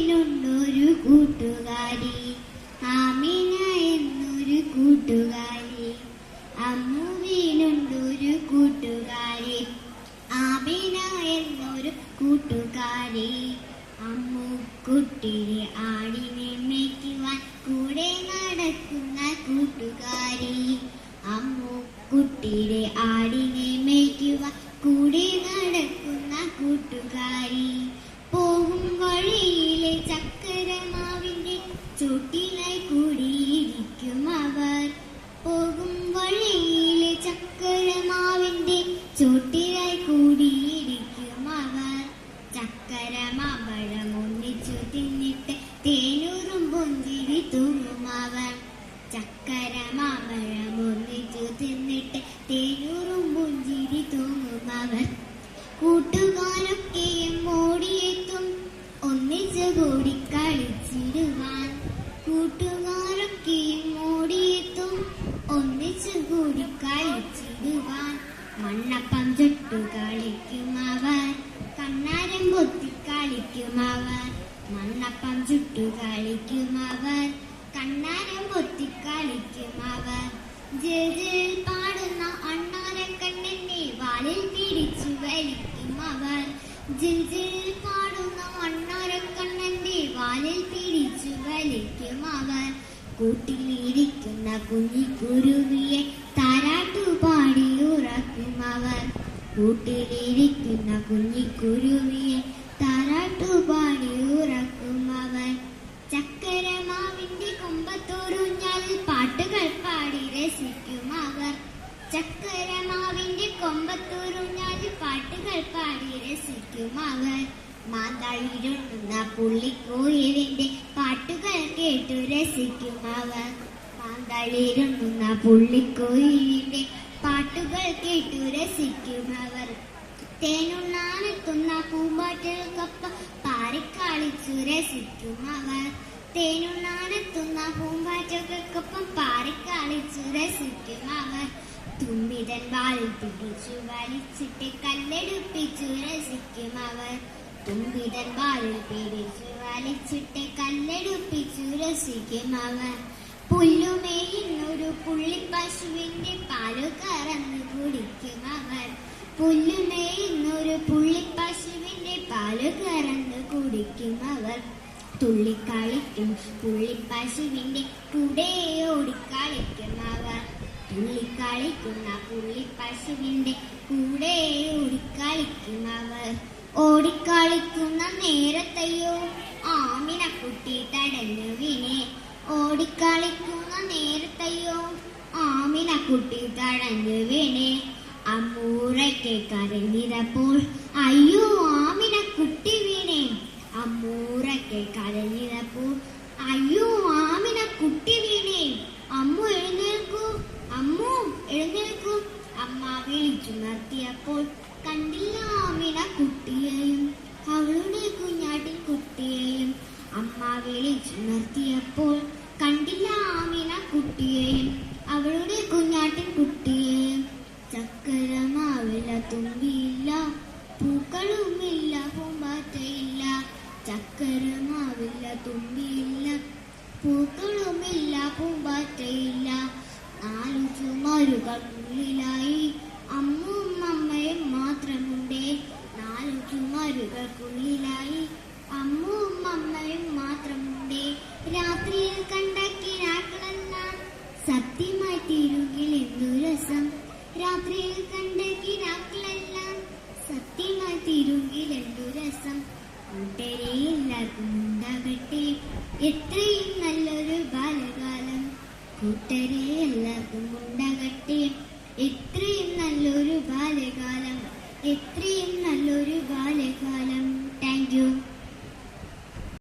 അമ്മുവിനുണ്ടൊരു കൂട്ടുകാരി, ആമിന എന്നൊരു കൂട്ടുകാരി. അമ്മുവിനുണ്ടൊരു കൂട്ടുകാരി, ആമിന എന്നൊരു കൂട്ടുകാരി. അമ്മുക്കുട്ടിയെ ആടിനെ മേയ്ക്കുവാൻ കൂടെ നടക്കുന്ന കൂട്ടുകാരി. അമ്മുക്കുട്ടിയെ ആടിനെ മേയ്ക്കുവാൻ കൂടെ നടക്കുന്ന കൂട്ടുകാരി. പോകും വഴിയിലെ ചക്കരമാവിന്റെ ചോട്ടിലായി കൂടിയിരിക്കും അവർ. പോകും വഴിയിലെ ചക്കരമാവിന്റെ ചോട്ടിലായി കൂടിയിരിക്കും അവർ. ചക്കരമാമ്പഴം ഒന്നിച്ചു തിന്നിട്ട് തേനൂറും പുഞ്ചിരി തൂങ്ങും അവർ. ചക്കരമാമ്പഴം ഒന്നിച്ചു തിന്നിട്ട് തേനൂറും പുഞ്ചിരി തൂങ്ങും അവർ. കൂട്ടുകാരൊക്കെയും ഓടിയെത്തും ഒന്നിച്ചു കൂടി കളിച്ചിടുവാൻ. കൂട്ടുകാരൊക്കെയും ഓടിയെത്തും ഒന്നിച്ചു കൂടി കളിച്ചിടുവാൻ. മണ്ണപ്പം ചുട്ടു കളിക്കും അവർ, കണ്ണാരം പൊത്തി കളിക്കും അവർ. മണ്ണപ്പം ചുട്ടു കളിക്കും അവർ, കണ്ണാരം പൊത്തി കളിക്കും അവർ. ജയിൽ പാടുന്ന അണ്ണാരക്കണ്ണനെ വാലിൽ പിടിച്ചു വലിക്കും അവർ. ജിൽ പാടുന്ന അണ്ണാരക്കണ്ണന്റെ വാലിൽ പിടിച്ചു വലിക്കും അവർ. കൂട്ടിലിരിക്കുന്ന കുഞ്ഞിക്കുരുവിയെ താരാട്ടുപാടി ഉറക്കും അവർ. കൂട്ടിലിരിക്കുന്ന കുഞ്ഞിക്കുരുവിയെ താരാട്ടുപാടി ഉറക്കും അവർ. ചക്കരമാവിന്റെ കൊമ്പത്തോറുഞ്ഞാൽ പാട്ടുകൾ പാടി രസിക്കും അവർ. ചക്കരമാവിന്റെ കൊമ്പത്തോറുഞ്ഞാൽ പാട്ടുകൾ പാടി രസിക്കും അവർ. മാന്തളിരുന്ന പുള്ളിക്കോയിലിന്റെ പാട്ടുകൾ കേട്ടു രസിക്കും അവർ. മാന്തളിരുന്ന പുള്ളിക്കോയിലിന്റെ പാട്ടുകൾ കേട്ടു രസിക്കും അവർ. തേനുണ്ണാനെത്തുന്ന പൂമ്പാറ്റകൾക്കൊപ്പം പാറിക്കളിച്ചു രസിക്കും അവർ. തേനുണ്ണാനെത്തുന്ന പൂമ്പാറ്റകൾക്കൊപ്പം പാറിക്കളിച്ചു രസിക്കും അവർ. തുമ്പിതൻ വാലിൽ പിടിച്ചു വലിച്ചിട്ട് കല്ലെടുപ്പിച്ചു രസിക്കും അവർ. തുമ്പിതൻ വാലിൽ പിടിച്ചു വലിച്ചിട്ട് കല്ലെടുപ്പിച്ചു രസിക്കും അവർ. പുല്ലുമേയുന്നൊരു പുള്ളിപ്പശുവിന്റെ പാലു കറന്നു കുടിക്കും അവർ. പുല്ലുമേയുന്നൊരു പുള്ളിപ്പശുവിന്റെ പാലു കറന്നു കുടിക്കും അവർ. തുള്ളിക്കളിക്കും പുള്ളിപ്പശുവിന്റെ കൂടെ ഓടിക്കളിക്കും അവർ. തുള്ളിക്കളിക്കുന്ന പുള്ളിപ്പശുവിന്റെ കൂടെ ഓടിക്കളിക്കും അവർ. ഓടിക്കളിക്കുന്ന നേരത്തെയോ ആമിനക്കുട്ടി തടഞ്ഞു വീണേ. ഓടിക്കളിക്കുന്ന നേരത്തെയോ ആമിനക്കുട്ടി തടഞ്ഞു വീണേ. അമ്മൂറയ്ക്ക് കരഞ്ഞിരപ്പോൾ അയ്യോ ആമിനക്കുട്ടി വീണേ. അമ്മൂറയ്ക്ക് കരഞ്ഞിരപ്പോൾ അയ്യോ ആമിനക്കുട്ടി വീണേ. അമ്മു എഴുന്നേൽക്കൂ, അമ്മു എഴുന്നേൽക്കൂ. അമ്മ വിളിച്ചു നിർത്തിയപ്പോൾ കണ്ടില്ല ആമിനക്കുട്ടിയെയും അവളുടെ കുഞ്ഞാട്ടിൻ കുട്ടിയെയും. അമ്മ വിളിച്ചു നിർത്തിയപ്പോൾ കണ്ടില്ല ആമിനക്കുട്ടിയെയും അവളുടെ കുഞ്ഞാട്ടിൻ കുട്ടിയെയും. ചക്കരമാവില തുമ്പിയില്ല, പൂക്കളുമില്ല, പൂമ്പാറ്റയില്ല. ചക്കരമാവില്ല തുമ്പിയില്ല, പൂക്കളുമില്ല, പൂമ്പാറ്റയില്ല. 4 ചുമരുകൾക്കുള്ളിലായി അമ്മും അമ്മയും മാത്രമുണ്ടേ. 4 ചുമരുകൾക്കുള്ളിലായി അമ്മും അമ്മയും മാത്രമുണ്ടേ. രാത്രിയിൽ കണ്ട കിനാക്കളെല്ലാം സത്യമായി തീരുകിൽ എന്തു രസം. രാത്രിയിൽ കണ്ട കിനാക്കളെല്ലാം സത്യമായി തീരുകിൽ എന്തു രസം. കൂട്ടരെ എല്ലാവർക്കും ഉണ്ടാകട്ടെ എത്രയും നല്ലൊരു ബാലകാലം. കൂട്ടരെ എല്ലാവർക്കും ഉണ്ടാകട്ടെ എത്രയും നല്ലൊരു ബാലകാലം. എത്രയും നല്ലൊരു ബാലകാലം. Thank you.